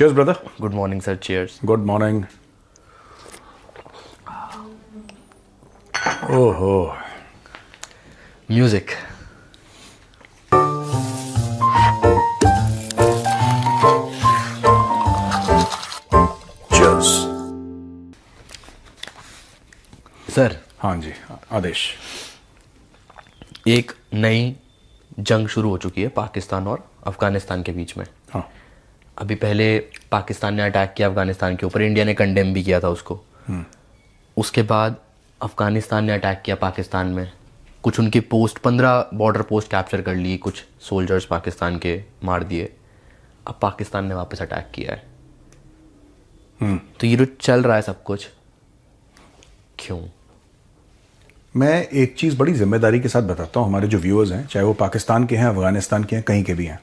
Cheers, brother. Good morning, sir. Cheers. Good morning. Oh. Music. Cheers. Sir, हाँ जी, आदेश। एक नई जंग शुरू हो चुकी है पाकिस्तान और अफगानिस्तान के बीच में। हाँ। अभी पहले पाकिस्तान ने अटैक किया अफगानिस्तान के ऊपर, इंडिया ने कंडेम भी किया था उसको। उसके बाद अफगानिस्तान ने अटैक किया पाकिस्तान में, कुछ उनकी पोस्ट 15 बॉर्डर पोस्ट कैप्चर कर ली, कुछ सोल्जर्स पाकिस्तान के मार दिए। अब पाकिस्तान ने वापस अटैक किया है। तो ये जो चल रहा है सब कुछ, क्यों? मैं एक चीज़ बड़ी जिम्मेदारी के साथ बताता हूँ हमारे जो व्यूअर्स हैं, चाहे वो पाकिस्तान के हैं, अफगानिस्तान के हैं, कहीं के भी हैं।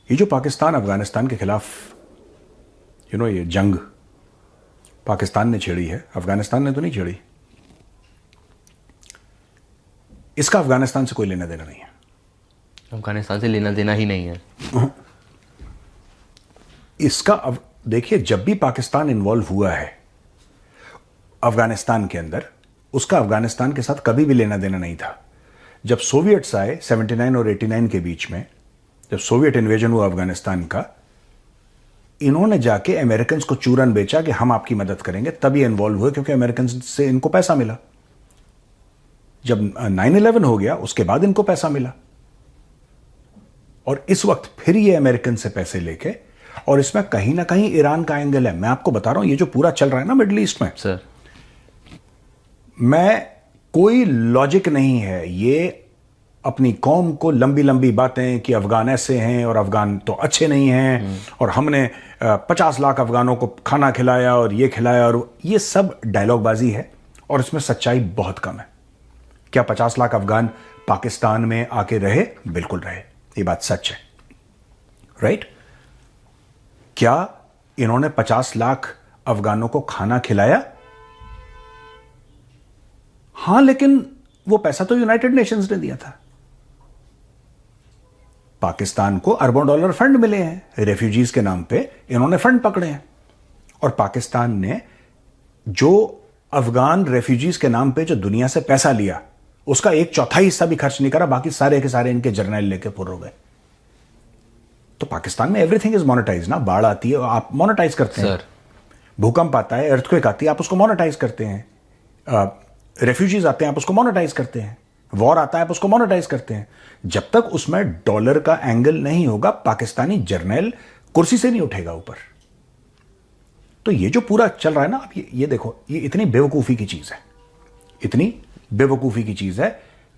ये जो पाकिस्तान अफगानिस्तान के खिलाफ ये जंग पाकिस्तान ने छेड़ी है, अफगानिस्तान ने तो नहीं छेड़ी। इसका अफगानिस्तान से कोई लेना देना नहीं है। अफगानिस्तान से लेना देना ही नहीं है। इसका अब देखिए, जब भी पाकिस्तान इन्वॉल्व हुआ है अफगानिस्तान के अंदर, उसका अफगानिस्तान के साथ कभी भी लेना देना नहीं था। जब सोवियट्स आए 79 और 89 के बीच में, जब सोवियत इन्वेजन हुआ अफगानिस्तान का, इन्होंने जाके अमेरिकन को चूरन बेचा कि हम आपकी मदद करेंगे, तभी इन्वॉल्व हुए, क्योंकि अमेरिकन से इनको पैसा मिला। जब 9/11 हो गया उसके बाद इनको पैसा मिला, और इस वक्त फिर ये अमेरिकन से पैसे लेके, और इसमें कहीं ना कहीं ईरान का एंगल है। मैं आपको बता रहा हूं, ये जो पूरा चल रहा है ना मिडिल ईस्ट में, सर, मैं कोई लॉजिक नहीं है। ये अपनी कौम को लंबी लंबी बातें कि अफगान ऐसे हैं और अफगान तो अच्छे नहीं हैं, और हमने 50 लाख अफगानों को खाना खिलाया और ये खिलाया, और ये सब डायलॉगबाजी है, और इसमें सच्चाई बहुत कम है। क्या 50 लाख अफगान पाकिस्तान में आके रहे? बिल्कुल रहे, ये बात सच है, राइट? क्या इन्होंने 50 लाख अफगानों को खाना खिलाया? हां, लेकिन वो पैसा तो यूनाइटेड नेशंस ने दिया था। पाकिस्तान को अरबों डॉलर फंड मिले हैं रेफ्यूजीज के नाम पे, इन्होंने फंड पकड़े हैं, और पाकिस्तान ने जो अफगान रेफ्यूजीज के नाम पे जो दुनिया से पैसा लिया, उसका 1/4 हिस्सा भी खर्च नहीं करा, बाकी सारे के सारे इनके जर्नल लेके पुर हो गए। तो पाकिस्तान में एवरीथिंग इज मोनेटाइज ना। बाढ़ आती है, आप मोनेटाइज करते हैं। सर, भूकंप आता है, अर्थक्वेक आती है, आप उसको मोनेटाइज करते हैं। रेफ्यूजीज आते हैं, आप उसको मोनेटाइज करते हैं। वॉर आता है, आप उसको मोनेटाइज करते हैं। जब तक उसमें डॉलर का एंगल नहीं होगा, पाकिस्तानी जर्नल कुर्सी से नहीं उठेगा ऊपर। तो ये जो पूरा चल रहा है ना, अब ये देखो, ये इतनी बेवकूफी की चीज है, इतनी बेवकूफी की चीज है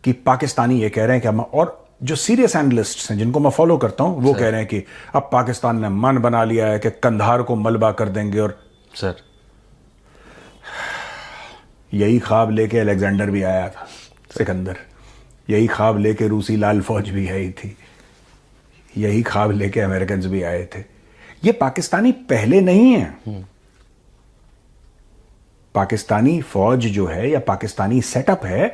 कि पाकिस्तानी ये कह रहे हैं कि हम, और जो सीरियस एनालिस्ट्स हैं जिनको मैं फॉलो करता हूं, वो कह रहे हैं कि अब पाकिस्तान ने मन बना लिया है कि कंधार को मलबा कर देंगे। और सर, यही ख्वाब लेके अलेक्जेंडर भी आया था, सिकंदर। यही ख्वाब लेके रूसी लाल फौज भी आई थी, यही ख्वाब लेके अमेरिकन भी आए थे। ये पाकिस्तानी पहले नहीं है। पाकिस्तानी फौज जो है, या पाकिस्तानी सेटअप है,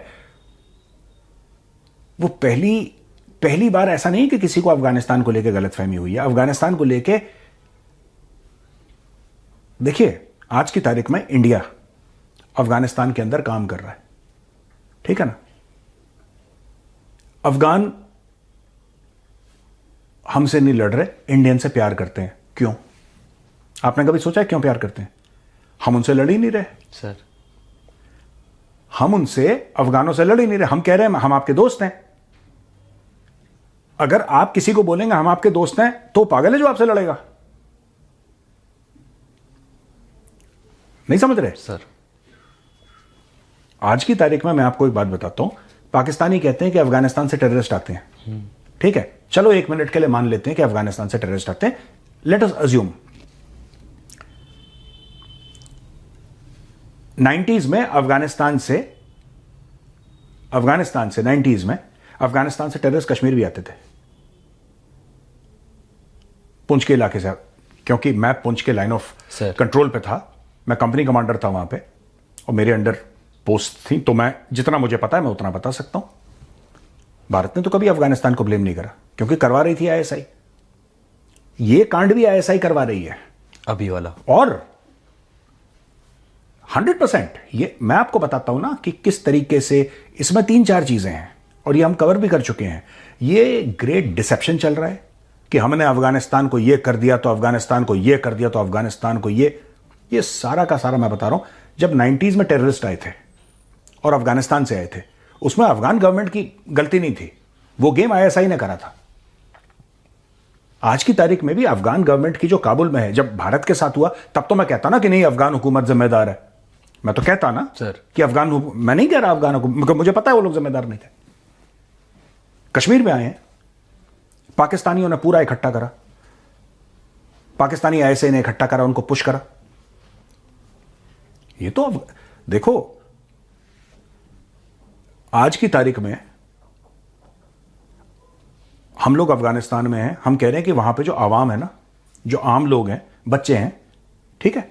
वो पहली बार ऐसा नहीं कि किसी को अफगानिस्तान को लेकर गलतफहमी हुई है। अफगानिस्तान को लेके देखिए, आज की तारीख में इंडिया अफगानिस्तान के अंदर काम कर रहा है, ठीक है ना? अफगान हमसे नहीं लड़ रहे, इंडियन से प्यार करते हैं। क्यों? आपने कभी सोचा है क्यों प्यार करते हैं? हम उनसे लड़ ही नहीं रहे सर, हम उनसे, अफगानों से लड़ ही नहीं रहे। हम कह रहे हैं हम आपके दोस्त हैं। अगर आप किसी को बोलेंगे हम आपके दोस्त हैं, तो पागल है जो आपसे लड़ेगा। नहीं समझ रहे सर? आज की तारीख में मैं आपको एक बात बताता हूं। पाकिस्तानी कहते हैं कि अफगानिस्तान से टेररिस्ट आते हैं, ठीक है? चलो 1 मिनट के लिए मान लेते हैं कि अफगानिस्तान से टेररिस्ट आते हैं। लेट अस अज्यूम 90s में अफगानिस्तान से 90s में अफगानिस्तान से टेररिस्ट कश्मीर भी आते थे, पुंछ के इलाके से, क्योंकि मैं पुंछ के लाइन ऑफ कंट्रोल पे था। मैं कंपनी कमांडर था वहां पे, और मेरे अंडर पोस्ट थी, तो मैं जितना मुझे पता है मैं उतना बता सकता हूं। भारत ने तो कभी अफगानिस्तान को ब्लेम नहीं करा, क्योंकि करवा रही थी आईएसआई। ये कांड भी आईएसआई करवा रही है अभी वाला। और 100% ये मैं आपको बताता हूं ना कि किस तरीके से इसमें 3-4 चीजें हैं और ये हम कवर भी कर चुके हैं। ये ग्रेट डिसेप्शन चल रहा है कि हमने अफगानिस्तान को ये कर दिया तो अफगानिस्तान को ये कर दिया तो अफगानिस्तान को ये सारा का सारा मैं बता रहा हूं। जब 90s में टेररिस्ट आए थे और अफगानिस्तान से आए थे, उसमें अफगान गवर्नमेंट की गलती नहीं थी, वो गेम आईएसआई ने करा था। आज की तारीख में भी अफगान गवर्नमेंट की जो काबुल में है, जब भारत के साथ हुआ तब तो मैं कहता ना कि नहीं अफगान हुकूमत जिम्मेदार है, मैं तो कहता ना सर कि मैं नहीं कह रहा अफगान हुकूमत, मुझे पता है वो लोग जिम्मेदार नहीं थे। कश्मीर में आए हैं, पाकिस्तानियों ने पूरा इकट्ठा करा, पाकिस्तानी आईएसआई ने इकट्ठा करा, उनको पुश करा। ये तो देखो आज की तारीख में हम लोग अफगानिस्तान में हैं, हम कह रहे हैं कि वहां पे जो आवाम है ना, जो आम लोग हैं, बच्चे हैं, ठीक है,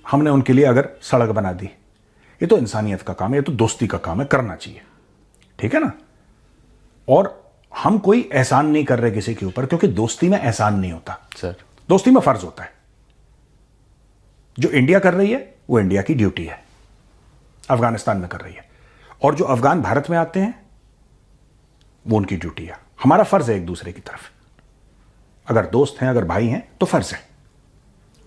हमने उनके लिए अगर सड़क बना दी, ये तो इंसानियत का काम है, ये तो दोस्ती का काम है, करना चाहिए, ठीक है ना। और हम कोई एहसान नहीं कर रहे किसी के ऊपर, क्योंकि दोस्ती में एहसान नहीं होता सर, दोस्ती में फर्ज होता है। जो इंडिया कर रही है वो इंडिया की ड्यूटी है, अफगानिस्तान में कर रही है, और जो अफगान भारत में आते हैं वो उनकी ड्यूटी है। हमारा फर्ज है एक दूसरे की तरफ, अगर दोस्त हैं, अगर भाई हैं तो फर्ज है।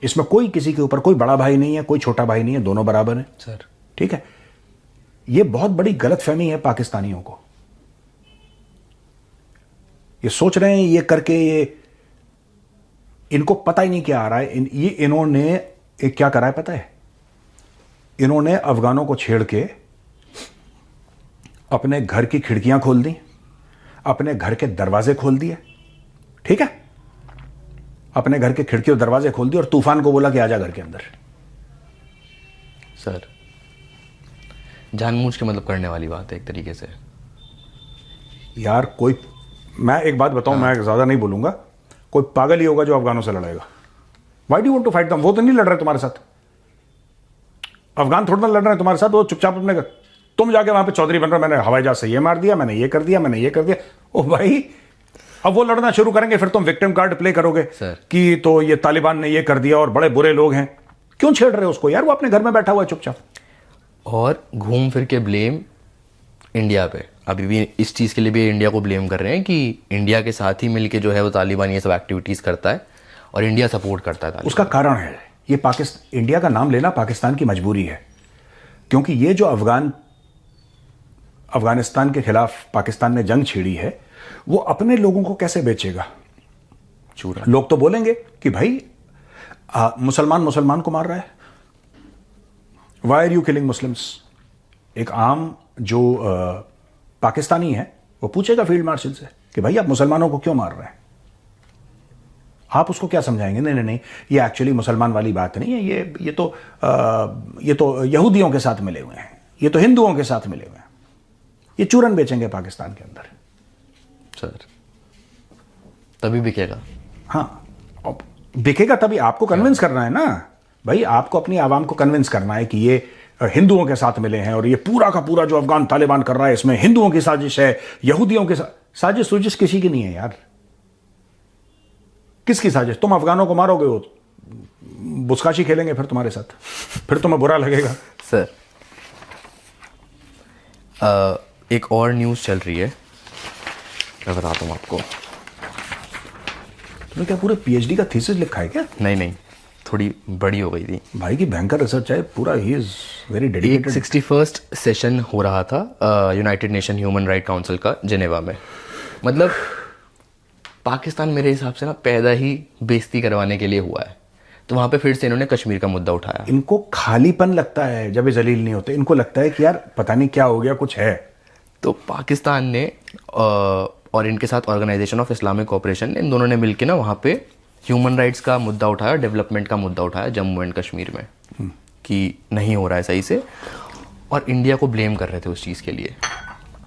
इसमें कोई किसी के ऊपर कोई बड़ा भाई नहीं है, कोई छोटा भाई नहीं है, दोनों बराबर हैं सर। ठीक है। यह बहुत बड़ी गलतफहमी है पाकिस्तानियों को, ये सोच रहे हैं ये करके, ये इनको पता ही नहीं क्या आ रहा है। इन्होंने एक क्या करा है पता है, इन्होंने अफगानों को छेड़ के अपने घर की खिड़कियां खोल दी, अपने घर के दरवाजे खोल दिए, ठीक है, अपने घर के खिड़की और दरवाजे खोल दिए और तूफान को बोला कि आजा घर के अंदर। सर जानबूझ के मतलब करने वाली बात है एक तरीके से यार। कोई, मैं एक बात बताऊं, मैं ज्यादा नहीं बोलूंगा, कोई पागल ही होगा जो अफगानों से लड़ेगा। Why do want to fight them? वो तो नहीं लड़ रहे तुम्हारे साथ, अफगान थोड़ा ना लड़ रहे हैं तुम्हारे साथ, वो चुपचाप अपने घर, तुम जाके वहां पे चौधरी बन रहे, मैंने हवाई जहाज से ये मार दिया, मैंने ये कर दिया, मैंने ये कर दिया। ओ भाई, अब वो लड़ना शुरू करेंगे, फिर तुम विक्टिम कार्ड प्ले करोगे सर कि तो ये तालिबान ने ये कर दिया और बड़े बुरे लोग हैं। क्यों छेड़ रहे हो उसको यार? वो अपने घर में बैठा हुआ है चुपचाप। और घूम फिर के ब्लेम इंडिया पे, अभी भी इस चीज़ के लिए भी इंडिया को ब्लेम कर रहे हैं कि इंडिया के साथ ही मिलके जो है वो तालिबान ये सब एक्टिविटीज़ करता है और इंडिया सपोर्ट करता है तालिबान। उसका कारण है ये पाकिस्तान, इंडिया का नाम लेना पाकिस्तान की मजबूरी है, क्योंकि ये जो अफगानिस्तान के खिलाफ पाकिस्तान ने जंग छेड़ी है, वो अपने लोगों को कैसे बेचेगा? चूरा। लोग तो बोलेंगे कि भाई मुसलमान को मार रहा है, why are you killing Muslims. एक आम जो पाकिस्तानी है वो पूछेगा फील्ड मार्शल से कि भाई आप मुसलमानों को क्यों मार रहे हैं? आप उसको क्या समझाएंगे? नहीं नहीं नहीं, ये एक्चुअली मुसलमान वाली बात नहीं है, ये तो यहूदियों के साथ मिले हुए हैं, ये तो हिंदुओं के साथ मिले हुए हैं। ये चूरन बेचेंगे पाकिस्तान के अंदर सर, तभी बिकेगा। हाँ, बिकेगा तभी। आपको कन्विंस करना है ना भाई, आपको अपनी आवाम को कन्विंस करना है कि ये हिंदुओं के साथ मिले हैं और ये पूरा का पूरा जो अफगान तालिबान कर रहा है इसमें हिंदुओं की साजिश है, यहूदियों की साजिश सूजिश किसी की नहीं है यार। किसकी साजिश? तुम अफगानों को मारोगे, वो बुस्काशी खेलेंगे फिर तुम्हारे साथ, फिर तुम्हें बुरा लगेगा। सर एक और न्यूज़ चल रही है, मैं बताता हूँ आपको। तुमने क्या पूरे पीएचडी का थीसिस लिखा है क्या? नहीं, थोड़ी बड़ी हो गई थी भाई की भयंकर रिसर्च है पूरा, he is very dedicated. 61st session हो रहा था United nation human right council का जिनेवा में। मतलब पाकिस्तान मेरे हिसाब से ना पैदा ही बेइज्जती करवाने के लिए हुआ है, तो वहाँ पे फिर से इन्होंने कश्मीर का मुद्दा उठाया। इनको खालीपन लगता है जब ये जलील नहीं होते, इनको लगता है कि यार पता नहीं क्या हो गया, कुछ है। तो पाकिस्तान ने और इनके साथ ऑर्गेनाइजेशन ऑफ इस्लामिक कोऑपरेशन, इन दोनों ने मिलकर ना वहाँ पे ह्यूमन राइट्स का मुद्दा उठाया, डेवलपमेंट का मुद्दा उठाया जम्मू एंड कश्मीर में कि नहीं हो रहा है सही से, और इंडिया को ब्लेम कर रहे थे उस चीज़ के लिए।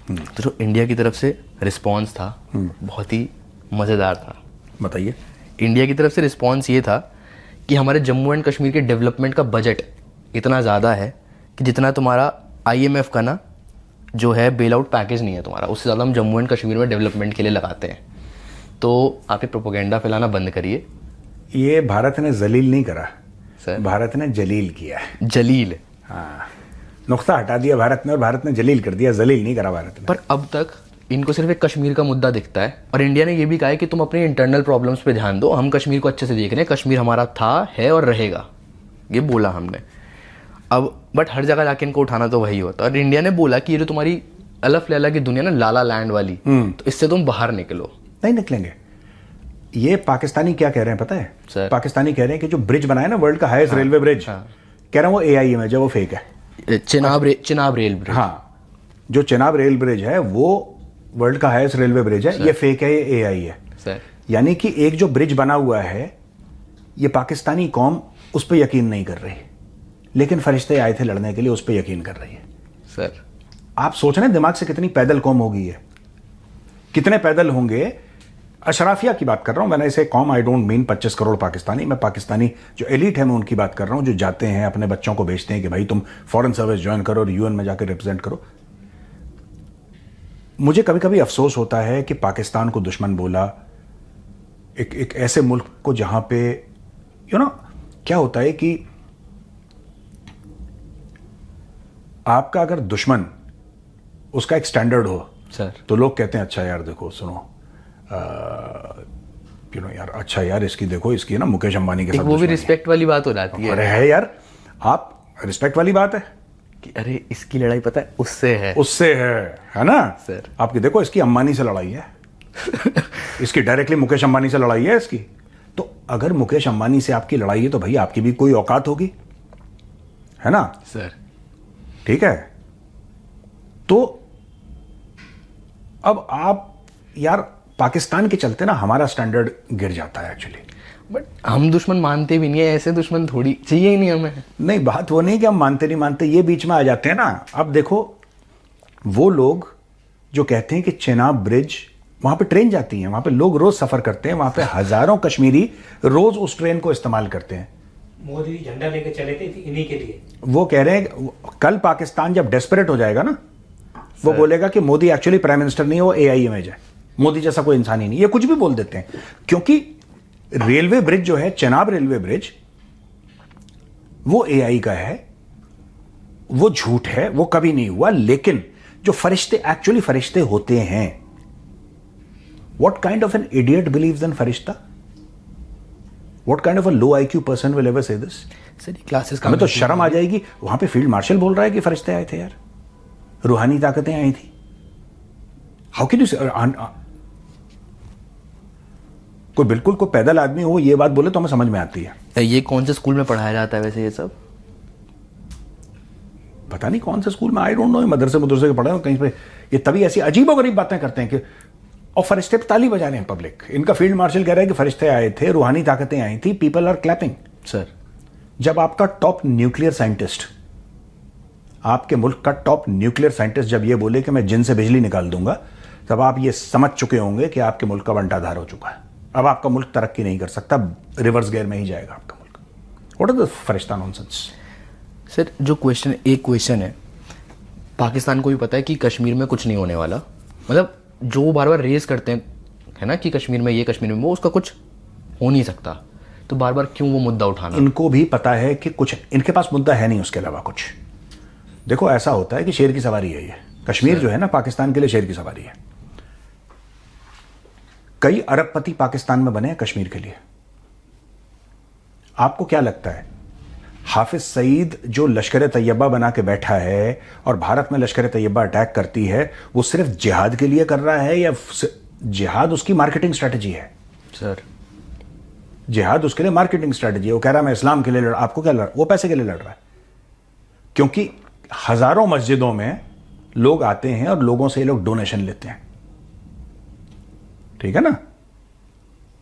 तो जो इंडिया की तरफ से रिस्पॉन्स था बहुत ही मज़ेदार था। बताइए। इंडिया की तरफ से रिस्पॉन्स ये था कि हमारे जम्मू एंड कश्मीर के डेवलपमेंट का बजट इतना ज़्यादा है कि जितना तुम्हारा IMF का ना जो है बेल आउट पैकेज नहीं है तुम्हारा, उससे ज़्यादा हम जम्मू एंड कश्मीर में डेवलपमेंट के लिए लगाते हैं। तो आप ये प्रोपोगेंडा फैलाना बंद करिए। ये भारत ने जलील नहीं करा सर, भारत ने जलील किया है। जलील। हाँ, नुक्ता हटा दिया भारत ने और भारत ने जलील कर दिया, जलील नहीं करा भारत ने। पर अब तक इनको सिर्फ एक कश्मीर का मुद्दा दिखता है, और इंडिया ने ये भी कहा है कि तुम अपने इंटरनल प्रॉब्लम्स पे ध्यान दो, हम कश्मीर को अच्छे से देख रहे हैं, कश्मीर हमारा था, है और रहेगा, ये बोला हमने। अब बट हर जगह जाके इनको उठाना तो वही होता है। और इंडिया ने बोला कि ये जो तुम्हारी अलफ लैला की दुनिया ना, लाला लैंड वाली, तो इससे तुम बाहर निकलो। नहीं निकलेंगे। ये पाकिस्तानी क्या कह रहे हैं पता है सर? पाकिस्तानी कह रहे हैं कि जो ब्रिज बनाया ना, वर्ल्ड का हाईएस्ट रेलवे ब्रिज, कह रहे हैं वो एआई इमेज है, वो फेक है। Chenab rail bridge. हाँ, जो चिनाब रेल ब्रिज है वो वर्ल्ड का हाईएस्ट रेलवे ब्रिज है, ये फेक है, ये एआई है सर। यानी कि एक जो ब्रिज बना हुआ है, ये पाकिस्तानी कौम उस पर यकीन नहीं कर रही, लेकिन फरिश्ते आए थे लड़ने के लिए, उस पर यकीन कर रही है। सर, आप सोच रहे हैं दिमाग से कितनी पैदल कौम होगी है, कितने पैदल होंगे। अशराफिया की बात कर रहा हूं मैंने, इसे कौम I don't mean 25 crore Pakistani, मैं पाकिस्तानी जो एलिट है मैं उनकी बात कर रहा हूं, जो जाते हैं अपने बच्चों को भेजते हैं कि भाई तुम फॉरेन सर्विस ज्वाइन करो और यूएन में जाकर रिप्रेजेंट करो। मुझे कभी कभी अफसोस होता है कि पाकिस्तान को दुश्मन बोला, एक ऐसे मुल्क को जहां पे क्या होता है कि आपका अगर दुश्मन उसका एक स्टैंडर्ड हो सर, तो लोग कहते हैं अच्छा यार देखो सुनो यार अच्छा यार इसकी देखो, इसकी ना मुकेश अंबानी के साथ वो भी रिस्पेक्ट वाली बात हो जाती है। अरे है यार, आप रिस्पेक्ट वाली बात है कि अरे इसकी लड़ाई पता है उससे है ना सर। आपकी देखो इसकी अंबानी से लड़ाई है इसकी डायरेक्टली मुकेश अंबानी से लड़ाई है इसकी। तो अगर मुकेश अंबानी से आपकी लड़ाई है तो भाई आपकी भी कोई औकात होगी, है ना सर? ठीक है। तो अब आप यार पाकिस्तान के चलते ना हमारा स्टैंडर्ड गिर जाता है एक्चुअली। बट हम दुश्मन मानते भी नहीं है, ऐसे दुश्मन थोड़ी चाहिए ही नहीं हमें। नहीं, बात वो नहीं कि हम मानते नहीं मानते, ये बीच में आ जाते हैं ना। अब देखो वो लोग जो कहते हैं कि चेनाब ब्रिज, वहां पे ट्रेन जाती है, वहां पे लोग रोज सफर करते हैं, वहां पे हजारों कश्मीरी रोज उस ट्रेन को इस्तेमाल करते हैं। मोदी झंडा लेके चले थे इन्हीं के लिए। वो कह रहे हैं कल पाकिस्तान जब डेस्परेट हो जाएगा ना, वो बोलेगा कि मोदी एक्चुअली प्राइम मिनिस्टर नहीं है, वो एआई इमेज है, मोदी जैसा कोई इंसान ही नहीं। ये कुछ भी बोल देते हैं, क्योंकि रेलवे ब्रिज जो है, चेनाब रेलवे ब्रिज, वो एआई का है, वो झूठ है, वो कभी नहीं हुआ। लेकिन जो फरिश्ते एक्चुअली फरिश्ते होते हैं, what kind of an idiot believes in फरिश्ता? What kind of a low IQ person will ever say this? Sir ये क्लासेस हमें तो शर्म आ जाएगी। वहां पे फील्ड मार्शल बोल रहा है कि फरिश्ते आए थे यार, रूहानी ताकतें आई थी। How can you? कोई बिल्कुल कोई पैदल आदमी हो ये बात बोले तो हमें समझ में आती है। ये कौन से स्कूल में पढ़ाया जाता है वैसे ये सब? पता नहीं कौन से स्कूल में, आई डोंट नो, मदरसे के पढ़े हो कहीं पे। ये तभी ऐसी अजीबोगरीब बातें करते हैं कि, और फरिश्ते पे ताली बजा रहे हैं पब्लिक। इनका फील्ड मार्शल कह रहा है कि फरिश्ते आए थे, रूहानी ताकतें आई थी, पीपल आर क्लैपिंग। सर, जब आपका टॉप न्यूक्लियर साइंटिस्ट, आपके मुल्क का टॉप न्यूक्लियर साइंटिस्ट जब ये बोले कि मैं जिन से बिजली निकाल दूंगा, तब आप ये समझ चुके होंगे कि आपके मुल्क का बंटाधार हो चुका है। अब आपका मुल्क तरक्की नहीं कर सकता, रिवर्स गियर में ही जाएगा आपका मुल्क। What is the Firishta nonsense? Sir जो एक क्वेश्चन है, पाकिस्तान को भी पता है कि कश्मीर में कुछ नहीं होने वाला, मतलब जो बार बार रेज करते हैं है ना कि कश्मीर में ये, कश्मीर में वो, उसका कुछ हो नहीं सकता, तो बार बार क्यों वो मुद्दा उठाना? इनको भी पता है कि कुछ इनके पास मुद्दा है नहीं उसके अलावा कुछ। देखो ऐसा होता है कि शेर की सवारी है ये कश्मीर जो है ना, पाकिस्तान के लिए शेर की सवारी है। कई अरबपति पाकिस्तान में बने हैं कश्मीर के लिए। आपको क्या लगता है हाफिज सईद जो लश्कर तैयबा बना के बैठा है और भारत में लश्कर तैयबा अटैक करती है, वो सिर्फ जिहाद के लिए कर रहा है या जिहाद उसकी मार्केटिंग स्ट्रेटजी है? सर जिहाद उसके लिए मार्केटिंग स्ट्रेटजी है। वो कह रहा है मैं इस्लाम के लिए लड़, आपको क्या लड़, वो पैसे के लिए लड़ रहा है। क्योंकि हजारों मस्जिदों में लोग आते हैं और लोगों से ये लोग डोनेशन लेते हैं, ठीक है ना।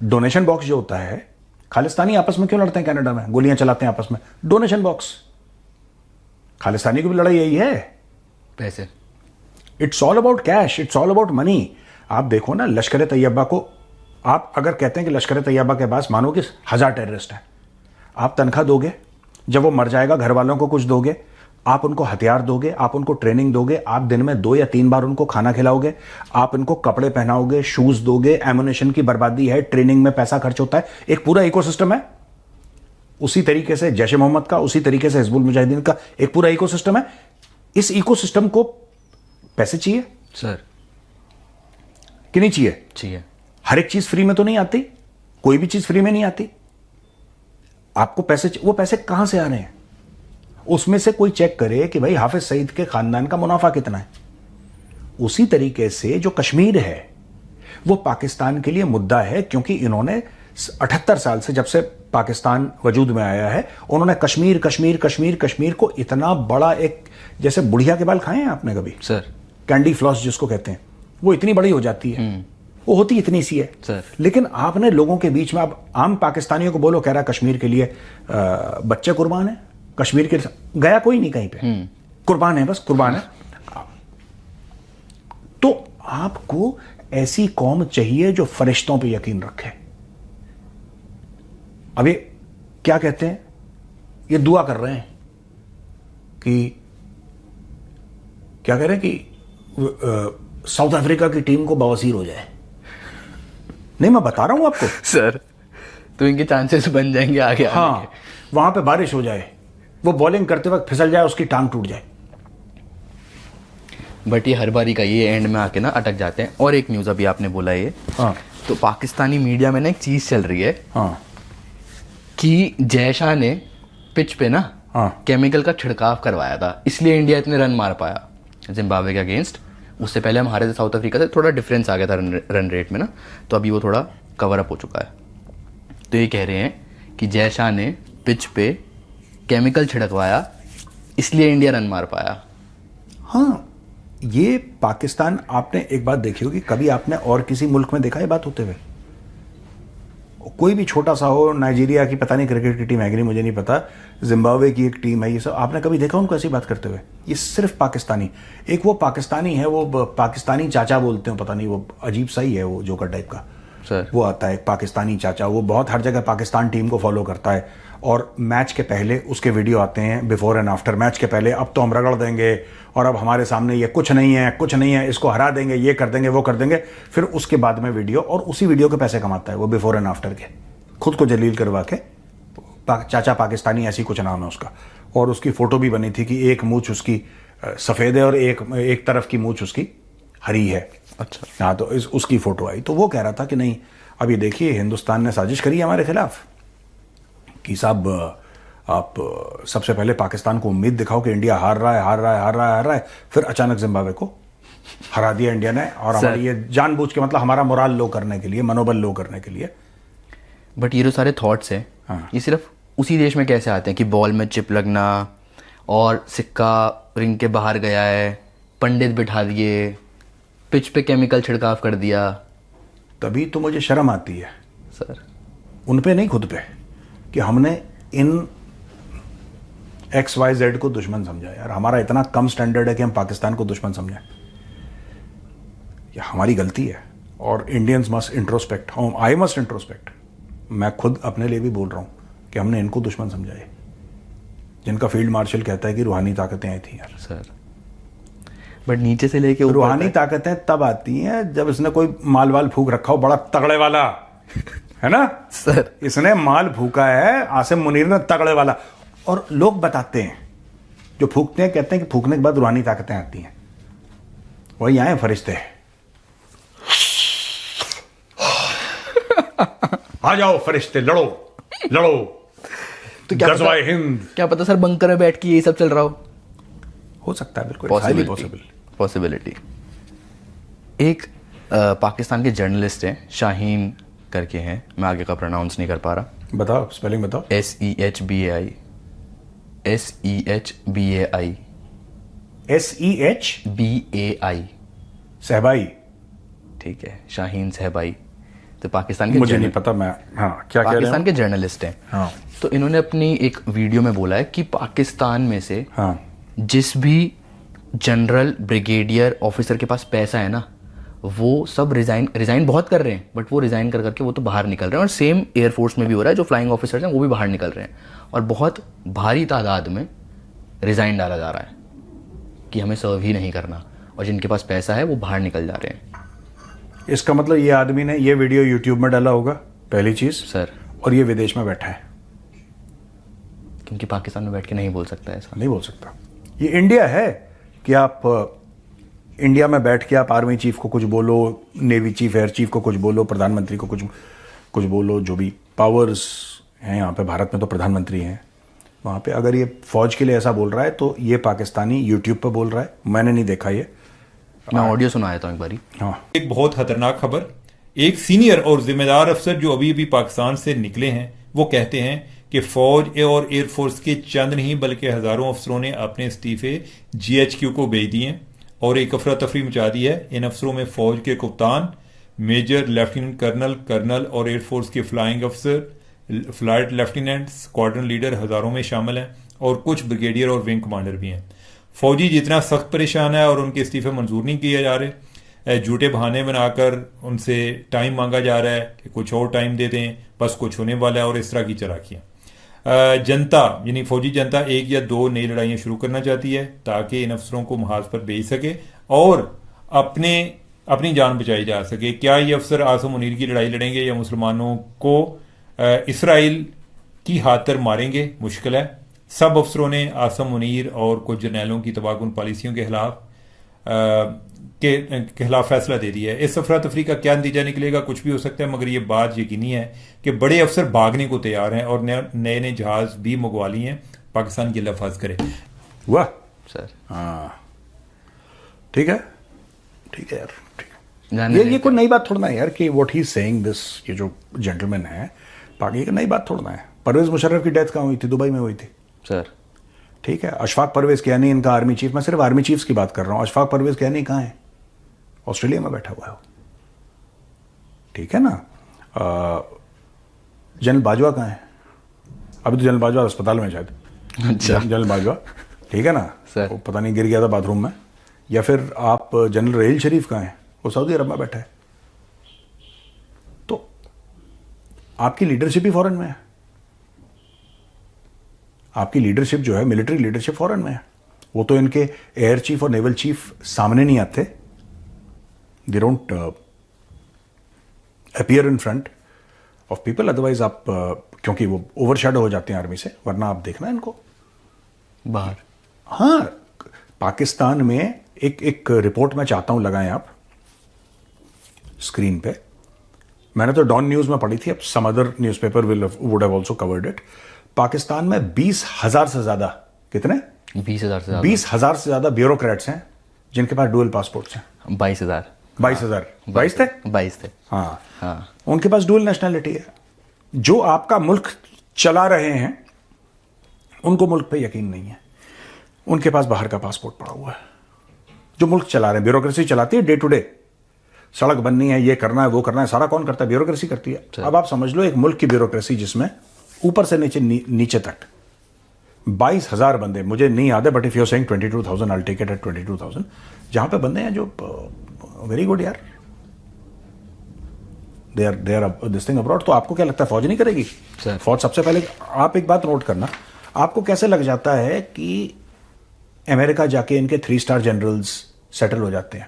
डोनेशन बॉक्स जो होता है, खालिस्तानी आपस में क्यों लड़ते हैं कनाडा में, गोलियां चलाते हैं आपस में? Donation box. खालिस्तानी की भी लड़ाई यही है, पैसे। It's all about cash, it's all about money. आप देखो ना लश्कर तैयबा को, आप अगर कहते हैं कि लश्कर तैयबा के पास मानो कि 1000 टेररिस्ट हैं, आप तनख्वाह दोगे, जब वो मर जाएगा घर वालों को कुछ दोगे, आप उनको हथियार दोगे, आप उनको ट्रेनिंग दोगे, आप दिन में 2 या 3 बार उनको खाना खिलाओगे, आप इनको कपड़े पहनाओगे, शूज दोगे, एमुनेशन की बर्बादी है, ट्रेनिंग में पैसा खर्च होता है, एक पूरा इकोसिस्टम है। उसी तरीके से जैश ए मोहम्मद का, उसी तरीके से हिजबुल मुजाहिदीन का एक पूरा इकोसिस्टम है। इस इकोसिस्टम को पैसे चाहिए सर। कि नहीं चाहिए? चाहिए। हर एक चीज फ्री में तो नहीं आती, कोई भी चीज फ्री में नहीं आती। आपको पैसे, वो पैसे कहां से आ रहे हैं? उसमें से कोई चेक करे कि भाई हाफिज सईद के खानदान का मुनाफा कितना है। उसी तरीके से जो कश्मीर है वो पाकिस्तान के लिए मुद्दा है, क्योंकि इन्होंने 78 साल से, जब से पाकिस्तान वजूद में आया है, उन्होंने कश्मीर कश्मीर कश्मीर कश्मीर को इतना बड़ा, एक जैसे बुढ़िया के बाल खाए हैं आपने कभी सर? कैंडी फ्लॉस जिसको कहते हैं, वो इतनी बड़ी हो जाती है, वो होती इतनी सी है सर। लेकिन आपने लोगों के बीच में, अब आम पाकिस्तानियों को बोलो, कह रहा कश्मीर के लिए बच्चे कुर्बान है, कश्मीर के गया कोई नहीं कहीं पे, कुर्बान है, बस कुर्बान है। तो आपको ऐसी कौम चाहिए जो फरिश्तों पे यकीन रखे। अब ये क्या कहते हैं, ये दुआ कर रहे हैं कि, क्या कह रहे हैं कि साउथ अफ्रीका की टीम को बवासीर हो जाए। नहीं, मैं बता रहा हूं आपको सर, तो इनके चांसेस बन जाएंगे आगे आने हाँ, वहां पे बारिश हो जाए, वो बॉलिंग करते वक्त फिसल जाए, उसकी टांग टूट जाए। बट ये हर बारी का ये एंड में आके ना अटक जाते हैं। और एक न्यूज़ अभी आपने बोला ये, हाँ तो पाकिस्तानी मीडिया में ना एक चीज़ चल रही है हाँ कि जय शाह ने पिच पे ना हाँ केमिकल का छिड़काव करवाया था, इसलिए इंडिया इतने रन मार पाया जिम्बाब्वे के अगेंस्ट। उससे पहले हम हारे थे साउथ अफ्रीका से, थोड़ा डिफरेंस आ गया था रन रेट में ना, तो अभी वो थोड़ा कवर अप हो चुका है। तो ये कह रहे हैं कि जय शाह ने पिच पे केमिकल छिड़कवाया, इसलिए इंडिया रन मार पाया। हाँ, ये पाकिस्तान, आपने एक बात देखी होगी, कभी आपने और किसी मुल्क में देखा ये बात होते हुए? कोई भी छोटा सा हो, नाइजीरिया की पता नहीं क्रिकेट की टीम है कि नहीं मुझे नहीं पता, जिम्बाब्वे की एक टीम है, ये सब आपने कभी देखा उनको ऐसी बात करते हुए? ये सिर्फ पाकिस्तानी, एक वो पाकिस्तानी है, वो पाकिस्तानी चाचा बोलते हैं, पता नहीं, वो अजीब सा ही है, वो जोकर टाइप का सर। वो आता है, एक पाकिस्तानी चाचा, वो बहुत हर जगह पाकिस्तान टीम को फॉलो करता है, और मैच के पहले उसके वीडियो आते हैं, बिफोर एंड आफ्टर मैच के पहले, अब तो हम रगड़ देंगे और अब हमारे सामने ये कुछ नहीं है, कुछ नहीं है, इसको हरा देंगे, ये कर देंगे, वो कर देंगे। फिर उसके बाद में वीडियो, और उसी वीडियो के पैसे कमाता है वो, बिफोर एंड आफ्टर के, खुद को जलील करवा के। चाचा पाकिस्तानी, ऐसी कुछ नाम है उसका। और उसकी फोटो भी बनी थी कि एक मूंछ उसकी सफ़ेद है और एक तरफ की मूंछ उसकी हरी है। अच्छा। हाँ, तो उसकी फोटो आई, तो वो कह रहा था कि नहीं, अब ये देखिए हिंदुस्तान ने साजिश करी है हमारे खिलाफ कि साहब आप सबसे पहले पाकिस्तान को उम्मीद दिखाओ कि इंडिया हार रहा है, हार रहा है, हार रहा है, हार रहा है, फिर अचानक जिम्बाब्वे को हरा दिया इंडिया ने, और हमारी ये जानबूझ के, मतलब हमारा मोराल लो करने के लिए, मनोबल लो करने के लिए। बट ये जो सारे थॉट्स हैं, हाँ। ये सिर्फ उसी देश में कैसे आते हैं कि बॉल में चिप लगना, और सिक्का रिंग के बाहर गया है, पंडित बिठा दिए, पिच पे केमिकल छिड़काव कर दिया। तभी तो मुझे शर्म आती है सर, उन पे नहीं, खुद पे, कि हमने इन XYZ को दुश्मन समझा। यार हमारा इतना कम स्टैंडर्ड है कि हम पाकिस्तान को दुश्मन समझें, यह हमारी गलती है। और Indians must introspect, I must introspect. मैं खुद अपने लिए भी बोल रहा हूं कि हमने इनको दुश्मन समझा है, जिनका फील्ड मार्शल कहता है कि रूहानी ताकतें आई थी। यार सर, बट नीचे से लेके ऊपर रूहानी तक। ताकतें तब आती हैं जब इसने कोई माल वाल फूक रखा हो, बड़ा तगड़े वाला, है ना सर, इसने माल फूका है, आसिम मुनीर ने तगड़े वाला। और लोग बताते हैं, जो फूकते हैं, कहते हैं कि फूकने के बाद रूहानी ताकतें आती हैं। वही आए फरिश्ते, आ जाओ फरिश्ते, लड़ो लड़ो, तो क्या गज़वाए हिंद। क्या पता सर, बंकर में बैठ के यही सब चल रहा हो सकता है, बिल्कुल हाईली पॉसिबल। पॉसिबिलिटी। एक पाकिस्तान के जर्नलिस्ट हैं, शाहीन करके हैं, मैं आगे का प्रोनाउंस नहीं कर पा रहा। बताओ, स्पेलिंग बताओ। SEHBAI सहबाई, ठीक है, शाहीन सहबाई। तो पाकिस्तान के मुझे नहीं पता, मैं हाँ क्या कह रहे पाकिस्तान हैं? के जर्नलिस्ट हैं। हाँ तो इन्होंने अपनी एक वीडियो में बोला है कि पाकिस्तान में से हाँ जिस भी जनरल ब्रिगेडियर ऑफिसर के पास पैसा है ना, वो सब रिजाइन बहुत कर रहे हैं, बट वो रिजाइन कर करके वो तो बाहर निकल रहे हैं। और सेम एयरफोर्स में भी हो रहा है, जो फ्लाइंग ऑफिसर्स हैं वो भी बाहर निकल रहे हैं, और बहुत भारी तादाद में रिज़ाइन डाला जा रहा है कि हमें सर्व ही नहीं करना, और जिनके पास पैसा है वो बाहर निकल जा रहे हैं। इसका मतलब ये आदमी ने ये वीडियो यूट्यूब में डाला होगा, पहली चीज़ सर, और ये विदेश में बैठा है, क्योंकि पाकिस्तान में बैठ के नहीं बोल सकता ऐसा। नहीं बोल सकता। ये इंडिया है कि आप इंडिया में बैठ के आप आर्मी चीफ को कुछ बोलो, नेवी चीफ, एयर चीफ को कुछ बोलो, प्रधानमंत्री को कुछ बोलो, जो भी पावर्स हैं यहाँ पे, भारत में तो प्रधानमंत्री हैं, वहाँ पे अगर ये फौज के लिए ऐसा बोल रहा है तो ये पाकिस्तानी यूट्यूब पे बोल रहा है, मैंने नहीं देखा ये। मैं ऑडियो सुनाया था एक बारी। हाँ, एक बहुत खतरनाक खबर, एक सीनियर और जिम्मेदार अफसर जो अभी अभी पाकिस्तान से निकले हैं, वो कहते हैं कि फौज और एयरफोर्स के चंद नहीं बल्कि हजारों अफसरों ने अपने इस्तीफे GHQ को भेज दिए और एक अफरा तफरी मचा दी है। इन अफसरों में फौज के कप्तान, मेजर, लेफ्टिनेंट कर्नल और एयरफोर्स के फ्लाइंग अफसर, फ्लाइट लेफ्टिनेंट, स्क्वाड्रन लीडर हजारों में शामिल हैं और कुछ ब्रिगेडियर और विंग कमांडर भी हैं। फौजी जितना सख्त परेशान है और उनके इस्तीफे मंजूर नहीं किए जा रहे, झूठे बहाने बनाकर उनसे टाइम मांगा जा रहा है कि कुछ और टाइम दे दें, बस कुछ होने वाला है, और इस तरह की चालाकियां। जनता यानी फौजी जनता एक या दो नई लड़ाइयां शुरू करना चाहती है ताकि इन अफसरों को महाज पर भेज सके और अपनी जान बचाई जा सके। क्या ये अफसर आसम मुनीर की लड़ाई लड़ेंगे या मुसलमानों को इसराइल की खातिर मारेंगे, मुश्किल है। सब अफसरों ने आसम मुनीर और कुछ जर्नैलों की तबाहकुन पॉलिसियों के खिलाफ फैसला दे दिया है। इस अफरा तफरी का क्या नतीजा निकलेगा, कुछ भी हो सकता है, मगर ये बात यकीनी है कि बड़े अफसर भागने को तैयार हैं और नए नए जहाज भी मंगवा लिए हैं। पाकिस्तान की लफाज करे। वाह सर, हाँ, ठीक है यार, ठीक है। जाने ये कोई नई बात थोड़ा ना है यार कि व्हाट ही सेइंग दिस, ये जो जेंटलमैन है पाकि की नई बात थोड़ा ना है। परवेज मुशर्रफ की डेथ कहाँ हुई थी? दुबई में हुई थी सर। ठीक है। अशफाक परवेज कियानी इनका आर्मी चीफ, मैं सिर्फ आर्मी चीफ्स की बात कर रहा हूँ। अशफाक परवेज कियानी कहाँ है? ऑस्ट्रेलिया में बैठा हुआ है, ठीक है ना। जनरल बाजवा कहाँ है? अभी तो जनरल बाजवा अस्पताल में शायद। अच्छा, जनरल बाजवा, ठीक है ना सर। वो पता नहीं गिर गया था बाथरूम में। या फिर आप जनरल रहेल शरीफ कहाँ है? वो सऊदी अरब में बैठा है। तो आपकी लीडरशिप ही फॉरेन में है, आपकी लीडरशिप जो है, मिलिट्री लीडरशिप फॉरेन में है। वो तो इनके एयर चीफ और नेवल चीफ सामने नहीं आते, they don't appear in front of people. Otherwise आप क्योंकि वो ओवरशैडो हो जाते हैं आर्मी से, वरना आप देखना इनको बाहर। हाँ, पाकिस्तान में एक रिपोर्ट मैं चाहता हूं लगाएं आप स्क्रीन पे। मैंने तो डॉन न्यूज में पढ़ी थी, अब some other newspaper would have also covered it. Pakistan में 20,000 से ज्यादा, कितने? 20,000 से 20,000 से ज्यादा ब्यूरोक्रेट्स हैं जिनके पास डुअल पासपोर्ट्स हैं। 22,000 22 थे। 22 थे। हाँ, हाँ, उनके पास डुअल नेशनैलिटी है। जो आपका मुल्क चला रहे हैं उनको मुल्क पे यकीन नहीं है, उनके पास बाहर का पासपोर्ट पड़ा हुआ है। जो मुल्क चला रहे हैं, ब्यूरोक्रेसी चलाती है डे टू डे, सड़क बननी है, ये करना है, वो करना है, सारा कौन करता है? ब्यूरोक्रेसी करती है। अब आप समझ लो एक मुल्क की ब्यूरोक्रेसी जिसमें ऊपर से नीचे तक 22,000 बंदे, मुझे नहीं याद है, but if you are saying 22,000 I take it at 22,000, जहां पे बंदे हैं जो वेरी गुड यार, they are this thing abroad. तो आपको क्या लगता है फौज नहीं करेगी? फौज सबसे पहले, आप एक बात नोट करना, आपको कैसे लग जाता है कि अमेरिका जाके इनके 3 स्टार जनरल्स सेटल हो जाते हैं?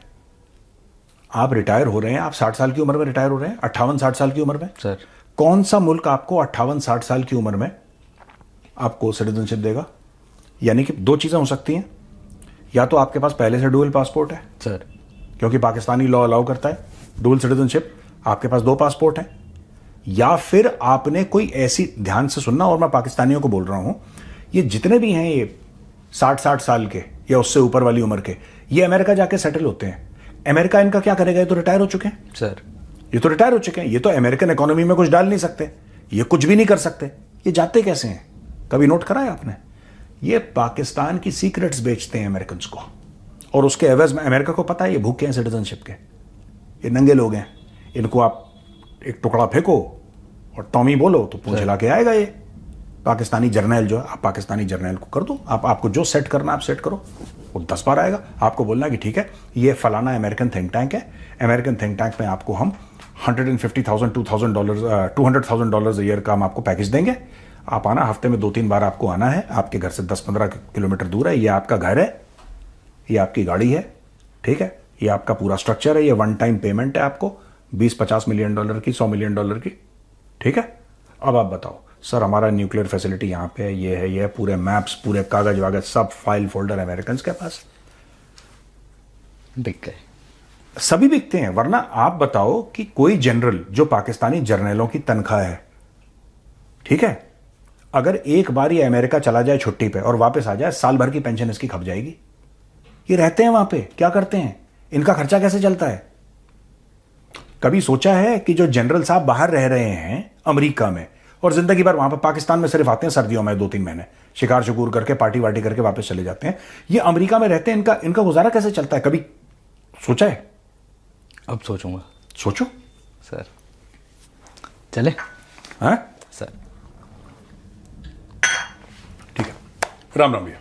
आप रिटायर हो रहे हैं, आप 60 साल की उम्र में रिटायर हो रहे हैं, 58-60 साल की उम्र में सर। कौन सा मुल्क आपको 58-60 साल की उम्र में आपको सिटीजनशिप देगा? यानी कि 2 चीजें हो सकती हैं, या तो आपके पास पहले से डुअल पासपोर्ट है सर, क्योंकि पाकिस्तानी लॉ अलाउ करता है डुअल सिटीजनशिप, आपके पास 2 पासपोर्ट हैं, या फिर आपने कोई ऐसी, ध्यान से सुनना और मैं पाकिस्तानियों को बोल रहा हूं, ये जितने भी हैं ये 60-60 साल के या उससे ऊपर वाली उम्र के, ये अमेरिका जाके सेटल होते हैं। अमेरिका इनका क्या करेगा? ये तो रिटायर हो चुके हैं सर, ये तो रिटायर हो चुके हैं, ये तो अमेरिकन इकोनॉमी में कुछ डाल नहीं सकते, ये कुछ भी नहीं कर सकते। ये जाते कैसे हैं? कभी नोट करा है आपने? ये पाकिस्तान की सीक्रेट्स बेचते हैं अमेरिकन को, और उसके एवज में अमेरिका को पता है ये भूखे हैं सिटीजनशिप के, ये नंगे लोग हैं, इनको आप एक टुकड़ा फेंको और टॉमी बोलो तो पूंछ हिला के आएगा। ये पाकिस्तानी जर्नैल जो है, आप पाकिस्तानी जर्नैल को कर दो, आपको जो सेट करना आप सेट करो, वो 10 बार आएगा। आपको बोलना कि ठीक है ये फलाना अमेरिकन थिंक टैंक है, अमेरिकन थिंक टैंक में आपको हम $150,000 $200,000 $200,000 a ईयर का हम आपको पैकेज देंगे, आप आना, हफ्ते में 2-3 बार आपको आना है, आपके घर से 10-15 किलोमीटर दूर है, ये आपका घर है, ये आपकी गाड़ी है, ठीक है, ये आपका पूरा स्ट्रक्चर है, ये वन टाइम पेमेंट है आपको 20-50 मिलियन डॉलर की, 100 मिलियन डॉलर की, ठीक है। अब आप बताओ सर हमारा न्यूक्लियर फैसिलिटी यहाँ पे है, ये है, पूरे मैप्स, पूरे कागज वागज, सब फाइल फोल्डर अमेरिकन के पास, बिक गए। सभी बिकते हैं। वरना आप बताओ कि कोई जनरल जो पाकिस्तानी जर्नलों की तनख्वाह है, ठीक है, अगर एक बार ये अमेरिका चला जाए छुट्टी पे और वापस आ जाए, साल भर की पेंशन इसकी खप जाएगी। ये रहते हैं वहां पे, क्या करते हैं, इनका खर्चा कैसे चलता है? कभी सोचा है कि जो जनरल साहब बाहर रह रहे हैं अमेरिका में और जिंदगी भर वहां पर, पाकिस्तान में सिर्फ आते हैं सर्दियों में 2-3 महीने, शिकार शुकूर करके पार्टी वार्टी करके वापस चले जाते हैं, ये अमेरिका में रहते हैं, इनका गुजारा कैसे चलता है? कभी सोचा है? अब सोचूंगा। सोचो सर चले। हाँ सर ठीक है, राम राम भैया।